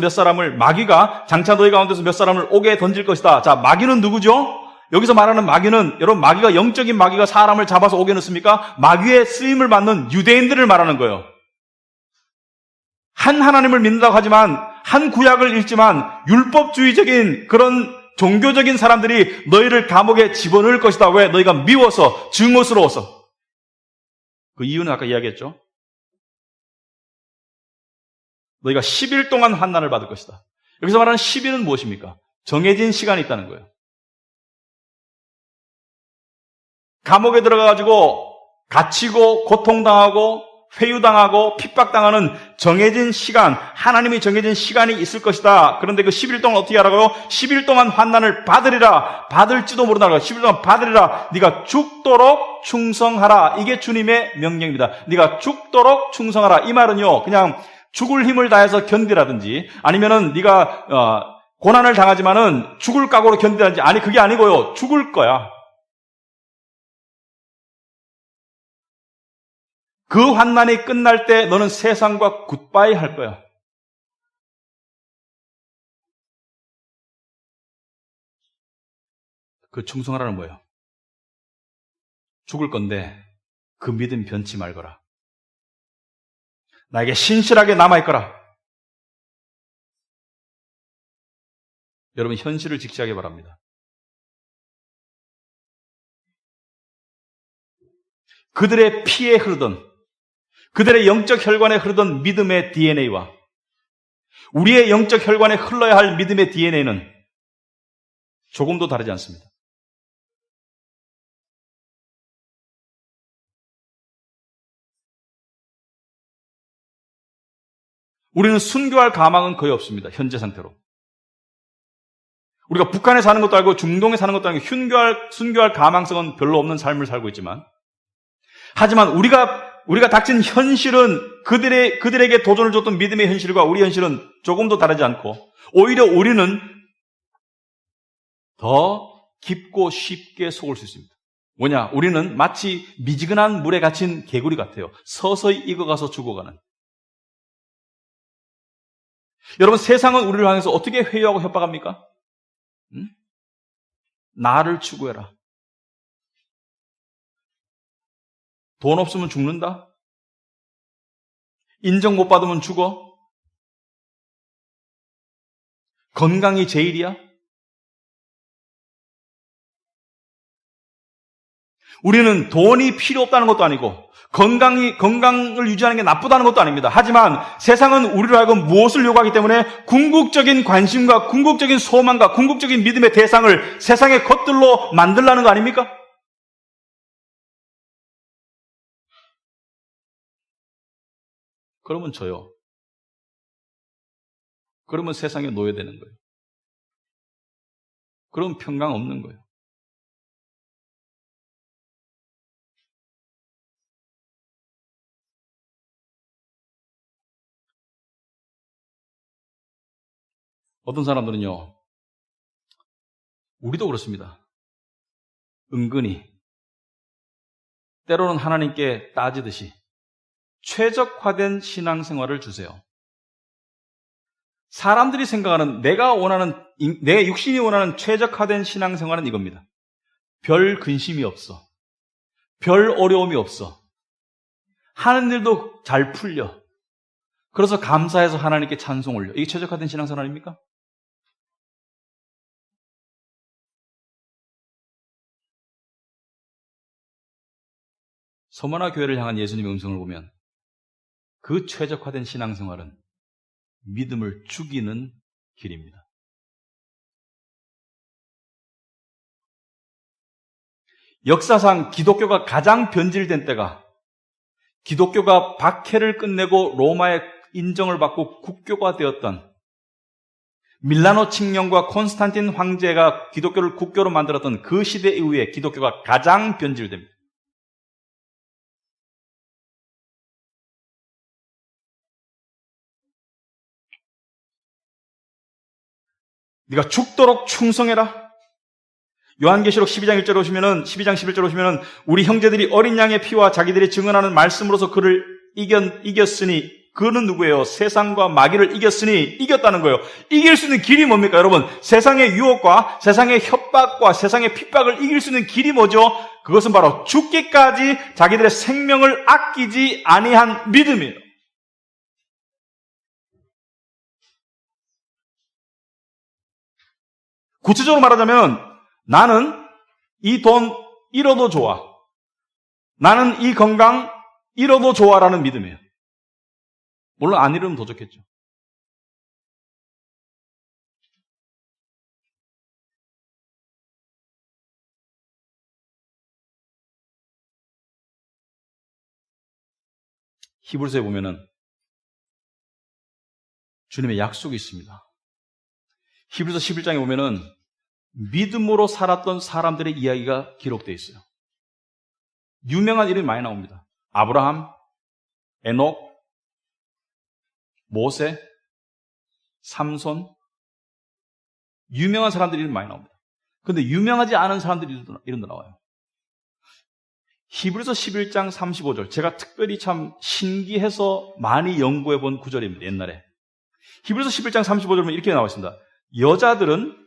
몇 사람을 옥에 던질 것이다. 자, 마귀는 누구죠? 여기서 말하는 마귀는, 여러분, 마귀가 영적인 마귀가 사람을 잡아서 옥에 넣습니까? 마귀의 쓰임을 받는 유대인들을 말하는 거예요. 한 하나님을 믿는다고 하지만, 한 구약을 읽지만, 율법주의적인 그런 종교적인 사람들이 너희를 감옥에 집어넣을 것이다. 왜? 너희가 미워서, 증오스러워서. 그 이유는 아까 이야기했죠. 너희가 10일 동안 환난을 받을 것이다. 여기서 말하는 10일은 무엇입니까? 정해진 시간이 있다는 거예요. 감옥에 들어가가지고 갇히고 고통당하고 회유당하고 핍박당하는 정해진 시간, 하나님이 정해진 시간이 있을 것이다. 그런데 그 10일 동안 어떻게 하라고요? 10일 동안 환난을 받으리라. 받을지도 모른다. 10일 동안 받으리라. 네가 죽도록 충성하라. 이게 주님의 명령입니다. 네가 죽도록 충성하라. 이 말은요, 그냥 죽을 힘을 다해서 견디라든지, 아니면은 네가 고난을 당하지만은 죽을 각오로 견디라든지, 아니 그게 아니고요. 죽을 거야. 그 환난이 끝날 때 너는 세상과 굿바이 할 거야. 그 충성하라는 뭐예요? 죽을 건데 그 믿음 변치 말거라. 나에게 신실하게 남아있거라. 여러분, 현실을 직시하기 바랍니다. 그들의 피에 흐르던, 그들의 영적 혈관에 흐르던 믿음의 DNA와 우리의 영적 혈관에 흘러야 할 믿음의 DNA는 조금도 다르지 않습니다. 우리는 순교할 가망은 거의 없습니다. 현재 상태로. 우리가 북한에 사는 것도 알고 중동에 사는 것도 알고 순교할 가망성은 별로 없는 삶을 살고 있지만, 하지만 우리가 닥친 현실은 그들에게 도전을 줬던 믿음의 현실과 우리 현실은 조금도 다르지 않고, 오히려 우리는 더 깊고 쉽게 속을 수 있습니다. 뭐냐? 우리는 마치 미지근한 물에 갇힌 개구리 같아요. 서서히 익어가서 죽어가는. 여러분, 세상은 우리를 향해서 어떻게 회유하고 협박합니까? 응? 나를 추구해라. 돈 없으면 죽는다? 인정 못 받으면 죽어? 건강이 제일이야? 우리는 돈이 필요 없다는 것도 아니고 건강을 유지하는 게 나쁘다는 것도 아닙니다. 하지만 세상은 우리로 하여금 무엇을 요구하기 때문에 궁극적인 관심과 궁극적인 소망과 궁극적인 믿음의 대상을 세상의 것들로 만들라는 거 아닙니까? 그러면 져요. 그러면 세상에 노예되는 거예요. 그럼 평강 없는 거예요. 어떤 사람들은요, 우리도 그렇습니다. 은근히 때로는 하나님께 따지듯이 최적화된 신앙생활을 주세요. 사람들이 생각하는 내 육신이 원하는 최적화된 신앙생활은 이겁니다. 별 근심이 없어. 별 어려움이 없어. 하는 일도 잘 풀려. 그래서 감사해서 하나님께 찬송 올려. 이게 최적화된 신앙생활 아닙니까? 서머나 교회를 향한 예수님의 음성을 보면 그 최적화된 신앙생활은 믿음을 죽이는 길입니다. 역사상 기독교가 가장 변질된 때가, 기독교가 박해를 끝내고 로마의 인정을 받고 국교가 되었던 밀라노 칙령과 콘스탄틴 황제가 기독교를 국교로 만들었던 그 시대 이후에 기독교가 가장 변질됩니다. 네가 죽도록 충성해라. 요한계시록 12장 1절 오시면은 12장 11절 오시면은 우리 형제들이 어린 양의 피와 자기들이 증언하는 말씀으로서 그를 이겼으니 그는 누구예요? 세상과 마귀를 이겼으니 이겼다는 거예요. 이길 수 있는 길이 뭡니까, 여러분? 세상의 유혹과 세상의 협박과 세상의 핍박을 이길 수 있는 길이 뭐죠? 그것은 바로 죽기까지 자기들의 생명을 아끼지 아니한 믿음이에요. 구체적으로 말하자면 나는 이 돈 잃어도 좋아. 나는 이 건강 잃어도 좋아라는 믿음이에요. 물론 안 잃으면 더 좋겠죠. 히브리서에 보면은 주님의 약속이 있습니다. 히브리서 11장에 보면은 믿음으로 살았던 사람들의 이야기가 기록되어 있어요. 유명한 이름이 많이 나옵니다. 아브라함, 에녹, 모세, 삼손, 유명한 사람들이 이름이 많이 나옵니다. 그런데 유명하지 않은 사람들이 이름도 나와요. 히브리서 11장 35절, 제가 특별히 참 신기해서 많이 연구해 본 구절입니다. 옛날에 히브리서 11장 35절은 이렇게 나와 있습니다. 여자들은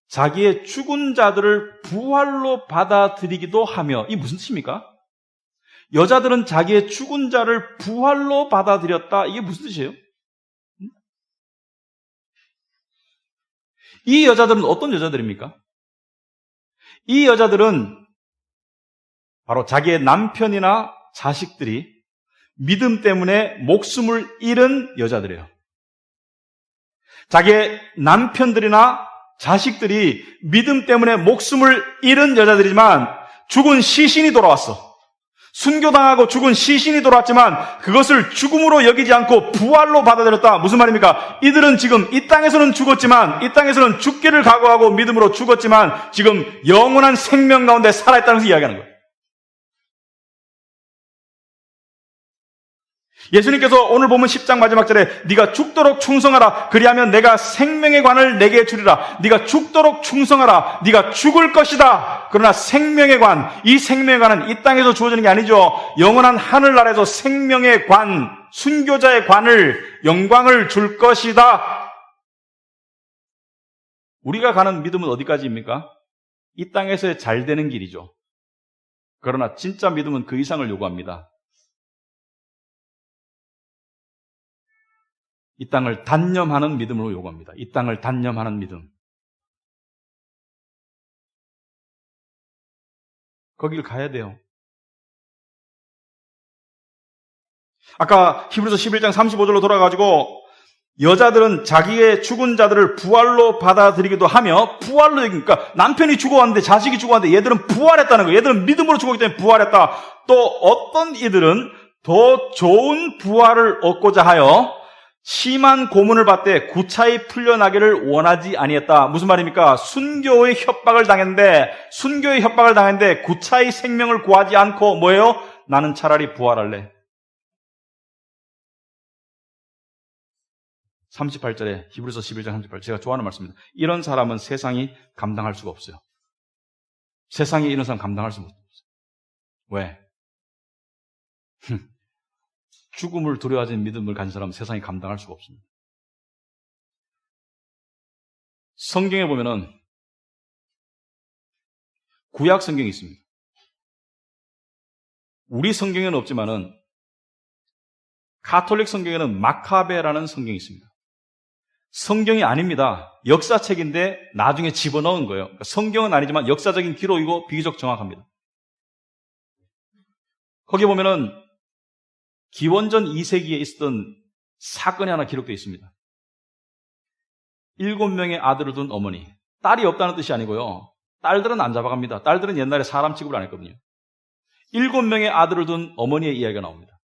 자기의 죽은 자들을 부활로 받아들이기도 하며, 이게 무슨 뜻입니까? 여자들은 자기의 죽은 자를 부활로 받아들였다. 이게 무슨 뜻이에요? 이 여자들은 어떤 여자들입니까? 이 여자들은 바로 자기의 남편이나 자식들이 믿음 때문에 목숨을 잃은 여자들이에요. 자기의 남편들이나 자식들이 믿음 때문에 목숨을 잃은 여자들이지만 죽은 시신이 돌아왔어. 순교당하고 죽은 시신이 돌아왔지만 그것을 죽음으로 여기지 않고 부활로 받아들였다. 무슨 말입니까? 이들은 지금 이 땅에서는 죽었지만, 이 땅에서는 죽기를 각오하고 믿음으로 죽었지만 지금 영원한 생명 가운데 살아있다는 것을 이야기하는 거예요. 예수님께서 오늘 보면 10장 마지막 절에 네가 죽도록 충성하라. 그리하면 내가 생명의 관을 내게 주리라. 네가 죽도록 충성하라. 네가 죽을 것이다. 그러나 생명의 관, 이 생명의 관은 이 땅에서 주어지는 게 아니죠. 영원한 하늘나라에서 생명의 관, 순교자의 관을, 영광을 줄 것이다. 우리가 가는 믿음은 어디까지입니까? 이 땅에서의 잘 되는 길이죠. 그러나 진짜 믿음은 그 이상을 요구합니다. 이 땅을 단념하는 믿음으로 요구합니다. 이 땅을 단념하는 믿음. 거길 가야 돼요. 아까 히브리서 11장 35절로 돌아가가지고 여자들은 자기의 죽은 자들을 부활로 받아들이기도 하며, 부활로 얘기니까 남편이 죽어왔는데 자식이 죽어왔는데 얘들은 부활했다는 거예요. 얘들은 믿음으로 죽었기 때문에 부활했다. 또 어떤 이들은 더 좋은 부활을 얻고자 하여 심한 고문을 받되 구차히 풀려나기를 원하지 아니했다. 무슨 말입니까? 순교의 협박을 당했는데 구차히 생명을 구하지 않고 뭐예요? 나는 차라리 부활할래. 38절에 히브리서 11장 38절, 제가 좋아하는 말씀입니다. 이런 사람은 세상이 감당할 수가 없어요. 세상에 이런 사람 감당할 수가 없어요. 왜? 죽음을 두려워하는 믿음을 가진 사람은 세상이 감당할 수가 없습니다. 성경에 보면은 구약 성경이 있습니다. 우리 성경에는 없지만은 가톨릭 성경에는 마카베라는 성경이 있습니다. 성경이 아닙니다. 역사책인데 나중에 집어넣은 거예요. 그러니까 성경은 아니지만 역사적인 기록이고 비교적 정확합니다. 거기 보면은 기원전 2세기에 있었던 사건이 하나 기록되어 있습니다. 7명의 아들을 둔 어머니. 딸이 없다는 뜻이 아니고요. 딸들은 안 잡아갑니다. 딸들은 옛날에 사람 취급을 안 했거든요. 7명의 아들을 둔 어머니의 이야기가 나옵니다.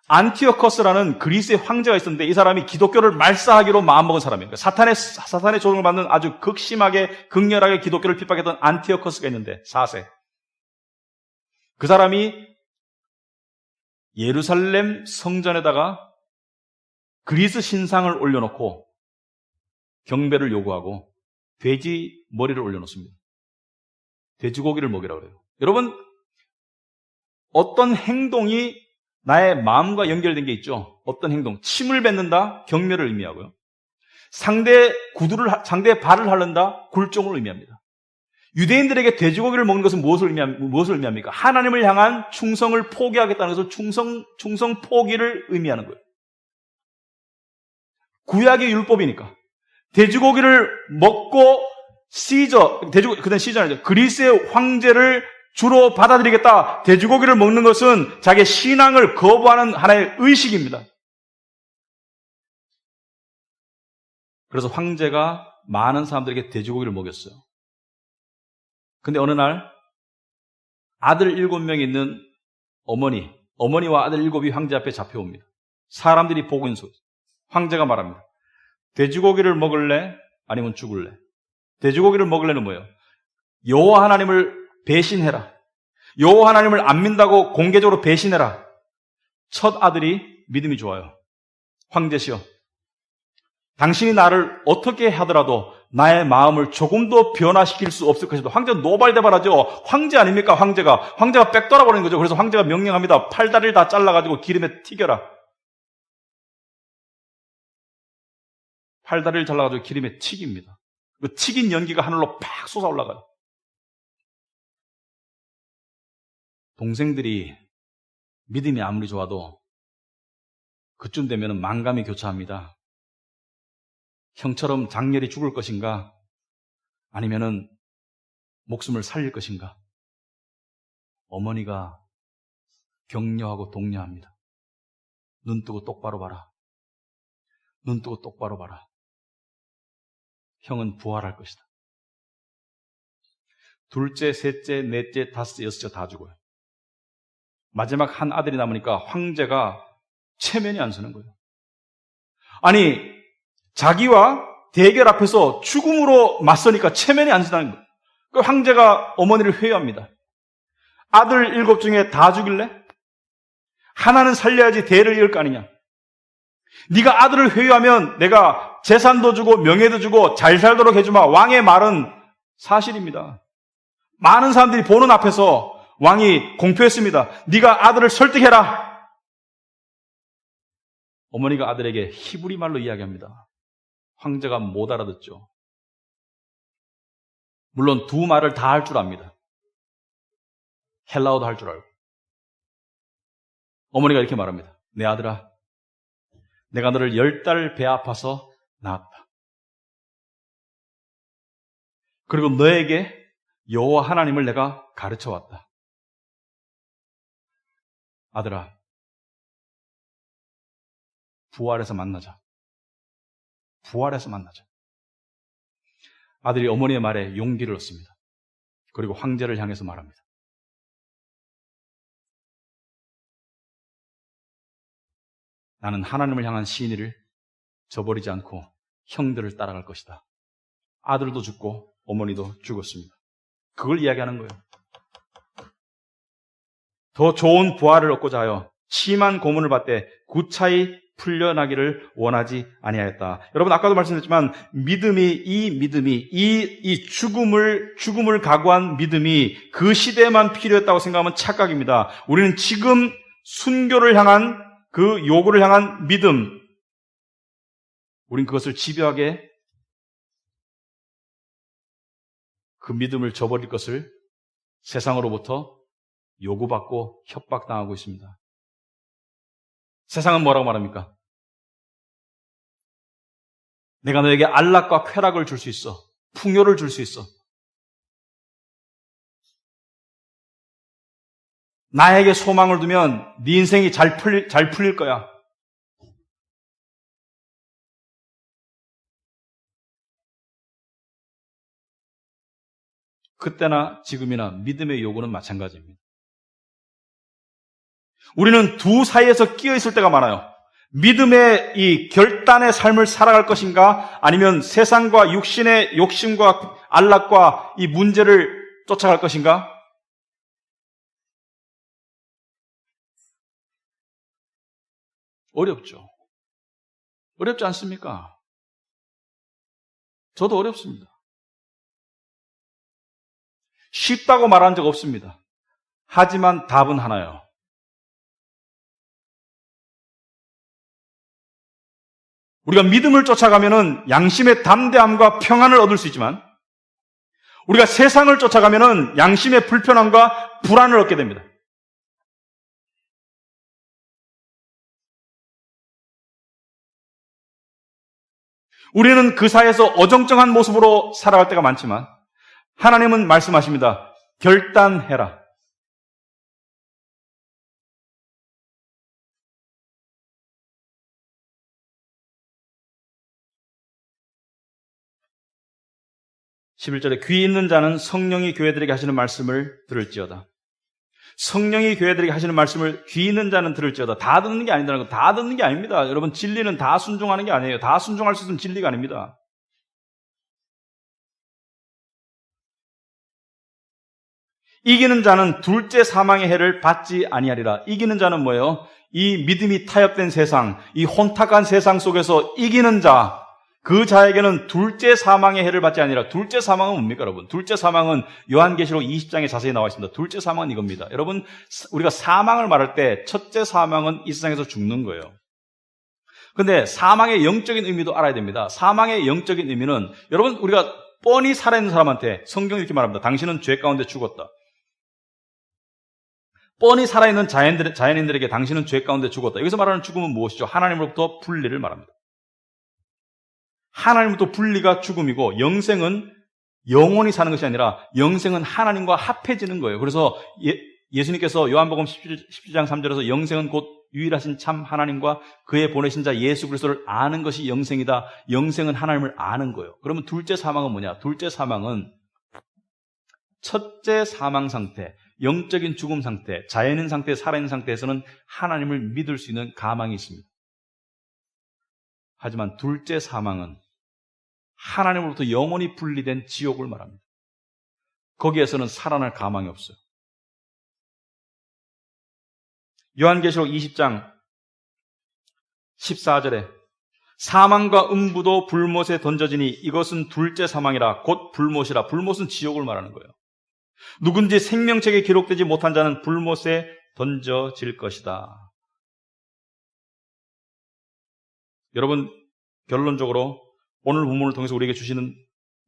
안티오커스라는 그리스의 황제가 있었는데 이 사람이 기독교를 말살하기로 마음먹은 사람이에요. 사탄의 조종을 받는 아주 극심하게, 극렬하게 기독교를 핍박했던 안티오커스가 있는데 4세. 그 사람이 예루살렘 성전에다가 그리스 신상을 올려놓고 경배를 요구하고 돼지 머리를 올려놓습니다. 돼지고기를 먹이라고 그래요. 여러분, 어떤 행동이 나의 마음과 연결된 게 있죠. 어떤 행동, 침을 뱉는다, 경멸을 의미하고요. 상대의 발을 핥는다, 굴종을 의미합니다. 유대인들에게 돼지고기를 먹는 것은 무엇을 의미합니까? 하나님을 향한 충성을 포기하겠다는 것을 충성 포기를 의미하는 거예요. 구약의 율법이니까. 돼지고기를 먹고 그다음 시저죠. 그리스의 황제를 주로 받아들이겠다. 돼지고기를 먹는 것은 자기의 신앙을 거부하는 하나의 의식입니다. 그래서 황제가 많은 사람들에게 돼지고기를 먹였어요. 근데 어느 날 아들 7명이 있는 어머니와 아들 7이 황제 앞에 잡혀옵니다. 사람들이 보고 있는 속에서 황제가 말합니다. 돼지고기를 먹을래? 아니면 죽을래? 돼지고기를 먹을래는 뭐예요? 여호와 하나님을 배신해라. 여호와 하나님을 안 믿는다고 공개적으로 배신해라. 첫 아들이 믿음이 좋아요. 황제시여, 당신이 나를 어떻게 하더라도 나의 마음을 조금도 변화시킬 수 없을 것이다. 황제가 노발대발하죠. 황제 아닙니까? 황제가 빽돌아버리는 거죠. 그래서 황제가 명령합니다. 팔다리를 다 잘라가지고 기름에 튀겨라. 팔다리를 잘라가지고 기름에 튀깁니다. 그 튀긴 연기가 하늘로 팍 솟아 올라가요. 동생들이 믿음이 아무리 좋아도 그쯤 되면 만감이 교차합니다. 형처럼 장렬히 죽을 것인가? 아니면은 목숨을 살릴 것인가? 어머니가 격려하고 독려합니다. 눈 뜨고 똑바로 봐라. 눈 뜨고 똑바로 봐라. 형은 부활할 것이다. 둘째, 셋째, 넷째, 다섯째, 여섯째 다 죽어요. 마지막 한 아들이 남으니까 황제가 체면이 안 서는 거예요. 아니, 자기와 대결 앞에서 죽음으로 맞서니까 체면이 안 서는 거예요. 그 황제가 어머니를 회유합니다. 아들 7 중에 다 죽일래? 하나는 살려야지 대를 이을 거 아니냐. 네가 아들을 회유하면 내가 재산도 주고 명예도 주고 잘 살도록 해주마. 왕의 말은 사실입니다. 많은 사람들이 보는 앞에서 왕이 공표했습니다. 네가 아들을 설득해라. 어머니가 아들에게 히브리 말로 이야기합니다. 황제가 못 알아듣죠. 물론 두 말을 다 할 줄 압니다. 헬라어도 할 줄 알고. 어머니가 이렇게 말합니다. 내 아들아, 내가 너를 10달 배 아파서 낳았다. 그리고 너에게 여호와 하나님을 내가 가르쳐왔다. 아들아, 부활해서 만나자. 부활해서 만나자. 아들이 어머니의 말에 용기를 얻습니다. 그리고 황제를 향해서 말합니다. 나는 하나님을 향한 시인을 저버리지 않고 형들을 따라갈 것이다. 아들도 죽고 어머니도 죽었습니다. 그걸 이야기하는 거예요. 더 좋은 부활을 얻고자 하여 심한 고문을 받되 구차히 풀려나기를 원하지 아니하였다. 여러분, 아까도 말씀드렸지만 이 죽음을 각오한 믿음이 그 시대에만 필요했다고 생각하면 착각입니다. 우리는 지금 순교를 향한 그 요구를 향한 믿음, 우린 그것을 집요하게 그 믿음을 저버릴 것을 세상으로부터 요구받고 협박당하고 있습니다. 세상은 뭐라고 말합니까? 내가 너에게 안락과 쾌락을 줄 수 있어. 풍요를 줄 수 있어. 나에게 소망을 두면 네 인생이 잘 풀릴 거야. 그때나 지금이나 믿음의 요구는 마찬가지입니다. 우리는 두 사이에서 끼어 있을 때가 많아요. 믿음의 이 결단의 삶을 살아갈 것인가, 아니면 세상과 육신의 욕심과 안락과 이 문제를 쫓아갈 것인가? 어렵죠. 어렵지 않습니까? 저도 어렵습니다. 쉽다고 말한 적 없습니다. 하지만 답은 하나요. 우리가 믿음을 쫓아가면은 양심의 담대함과 평안을 얻을 수 있지만 우리가 세상을 쫓아가면은 양심의 불편함과 불안을 얻게 됩니다. 우리는 그 사이에서 어정쩡한 모습으로 살아갈 때가 많지만 하나님은 말씀하십니다. 결단해라. 11절에 귀 있는 자는 성령이 교회들에게 하시는 말씀을 들을지어다. 성령이 교회들에게 하시는 말씀을 귀 있는 자는 들을지어다. 다 듣는 게 아니다는 거. 다 듣는 게 아닙니다. 여러분, 진리는 다 순종하는 게 아니에요. 다 순종할 수 있는 진리가 아닙니다. 이기는 자는 둘째 사망의 해를 받지 아니하리라. 이기는 자는 뭐예요? 이 믿음이 타협된 세상, 이 혼탁한 세상 속에서 이기는 자, 그 자에게는 둘째 사망의 해를 받지 아니라. 둘째 사망은 뭡니까, 여러분? 둘째 사망은 요한계시록 20장에 자세히 나와 있습니다. 둘째 사망은 이겁니다. 여러분, 우리가 사망을 말할 때 첫째 사망은 이 세상에서 죽는 거예요. 근데 사망의 영적인 의미도 알아야 됩니다. 사망의 영적인 의미는 여러분, 우리가 뻔히 살아있는 사람한테 성경이 이렇게 말합니다. 당신은 죄 가운데 죽었다. 뻔히 살아있는 자연인들에게 당신은 죄 가운데 죽었다. 여기서 말하는 죽음은 무엇이죠? 하나님으로부터 분리를 말합니다. 하나님으로부터 분리가 죽음이고 영생은 영원히 사는 것이 아니라 영생은 하나님과 합해지는 거예요. 그래서 예수님께서 요한복음 17장 3절에서 영생은 곧 유일하신 참 하나님과 그의 보내신 자 예수 그리스도를 아는 것이 영생이다. 영생은 하나님을 아는 거예요. 그러면 둘째 사망은 뭐냐? 둘째 사망은 첫째 사망 상태, 영적인 죽음 상태, 자연인 상태, 살아있는 상태에서는 하나님을 믿을 수 있는 가망이 있습니다. 하지만 둘째 사망은 하나님으로부터 영원히 분리된 지옥을 말합니다. 거기에서는 살아날 가망이 없어요. 요한계시록 20장 14절에 사망과 음부도 불못에 던져지니 이것은 둘째 사망이라 곧 불못이라. 불못은 지옥을 말하는 거예요. 누군지 생명책에 기록되지 못한 자는 불못에 던져질 것이다. 여러분, 결론적으로 오늘 본문을 통해서 우리에게 주시는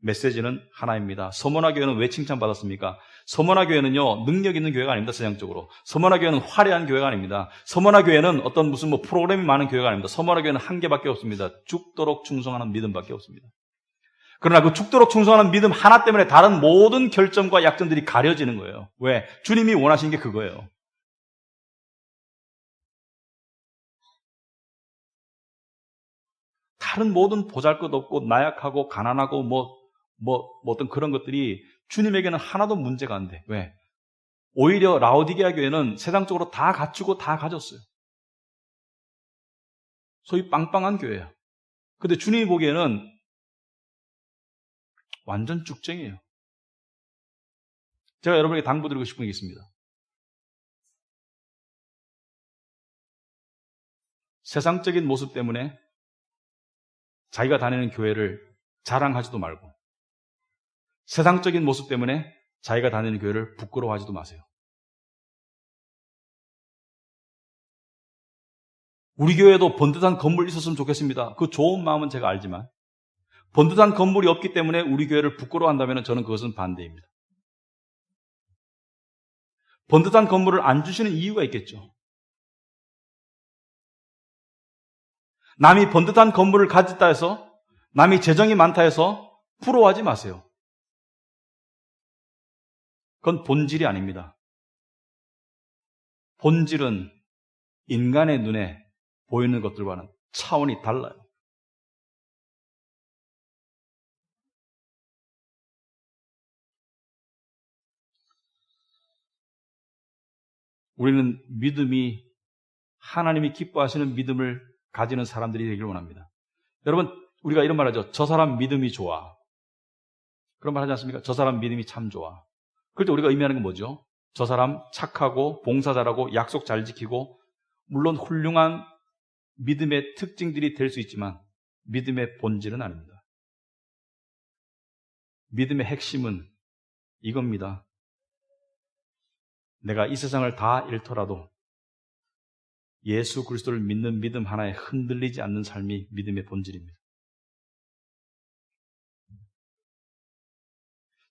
메시지는 하나입니다. 서머나 교회는 왜 칭찬받았습니까? 서머나 교회는요, 능력 있는 교회가 아닙니다, 세상적으로. 서머나 교회는 화려한 교회가 아닙니다. 서머나 교회는 어떤 무슨 프로그램이 많은 교회가 아닙니다. 서머나 교회는 한 개밖에 없습니다. 죽도록 충성하는 믿음밖에 없습니다. 그러나 그 죽도록 충성하는 믿음 하나 때문에 다른 모든 결점과 약점들이 가려지는 거예요. 왜? 주님이 원하신 게 그거예요. 다른 모든 보잘것없고 나약하고 가난하고 어떤 그런 것들이 주님에게는 하나도 문제가 안 돼. 왜? 오히려 라오디게아 교회는 세상적으로 다 갖추고 다 가졌어요. 소위 빵빵한 교회예요. 근데 주님이 보기에는 완전 쭉쟁이에요. 제가 여러분에게 당부드리고 싶은 게 있습니다. 세상적인 모습 때문에 자기가 다니는 교회를 자랑하지도 말고 세상적인 모습 때문에 자기가 다니는 교회를 부끄러워하지도 마세요. 우리 교회에도 번듯한 건물이 있었으면 좋겠습니다. 그 좋은 마음은 제가 알지만 번듯한 건물이 없기 때문에 우리 교회를 부끄러워한다면 저는 그것은 반대입니다. 번듯한 건물을 안 주시는 이유가 있겠죠. 남이 번듯한 건물을 가졌다 해서, 남이 재정이 많다 해서 부러워하지 마세요. 그건 본질이 아닙니다. 본질은 인간의 눈에 보이는 것들과는 차원이 달라요. 우리는 믿음이 하나님이 기뻐하시는 믿음을 가지는 사람들이 되길 원합니다. 여러분, 우리가 이런 말 하죠. 저 사람 믿음이 좋아. 그런 말 하지 않습니까? 저 사람 믿음이 참 좋아. 그럴 때 우리가 의미하는 건 뭐죠? 저 사람 착하고 봉사 잘하고 약속 잘 지키고 물론 훌륭한 믿음의 특징들이 될 수 있지만 믿음의 본질은 아닙니다. 믿음의 핵심은 이겁니다. 내가 이 세상을 다 잃더라도 예수 그리스도를 믿는 믿음 하나에 흔들리지 않는 삶이 믿음의 본질입니다.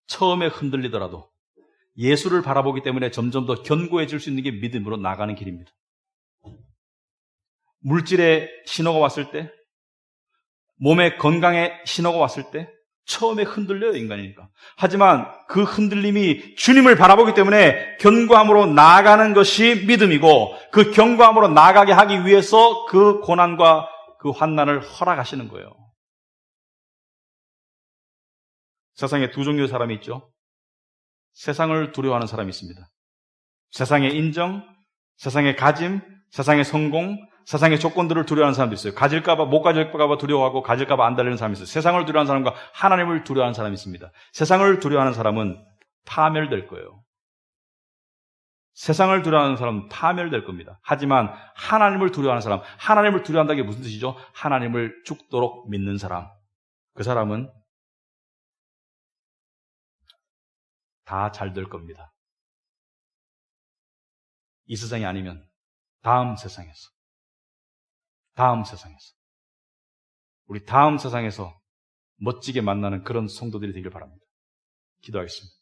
처음에 흔들리더라도 예수를 바라보기 때문에 점점 더 견고해질 수 있는 게 믿음으로 나가는 길입니다. 물질의 신호가 왔을 때, 몸의 건강의 신호가 왔을 때 처음에 흔들려요, 인간이니까. 하지만 그 흔들림이 주님을 바라보기 때문에 견고함으로 나아가는 것이 믿음이고, 그 견고함으로 나아가게 하기 위해서 그 고난과 그 환난을 허락하시는 거예요. 세상에 두 종류의 사람이 있죠. 세상을 두려워하는 사람이 있습니다. 세상의 인정, 세상의 가짐, 세상의 성공, 세상의 조건들을 두려워하는 사람도 있어요. 가질까봐, 못 가질까봐 두려워하고 가질까봐 안 달리는 사람이 있어요. 세상을 두려워하는 사람과 하나님을 두려워하는 사람이 있습니다. 세상을 두려워하는 사람은 파멸될 거예요. 세상을 두려워하는 사람은 파멸될 겁니다. 하지만 하나님을 두려워하는 사람, 하나님을 두려워한다는 게 무슨 뜻이죠? 하나님을 죽도록 믿는 사람. 그 사람은 다 잘 될 겁니다. 이 세상이 아니면 다음 세상에서. 우리 다음 세상에서 멋지게 만나는 그런 성도들이 되길 바랍니다. 기도하겠습니다.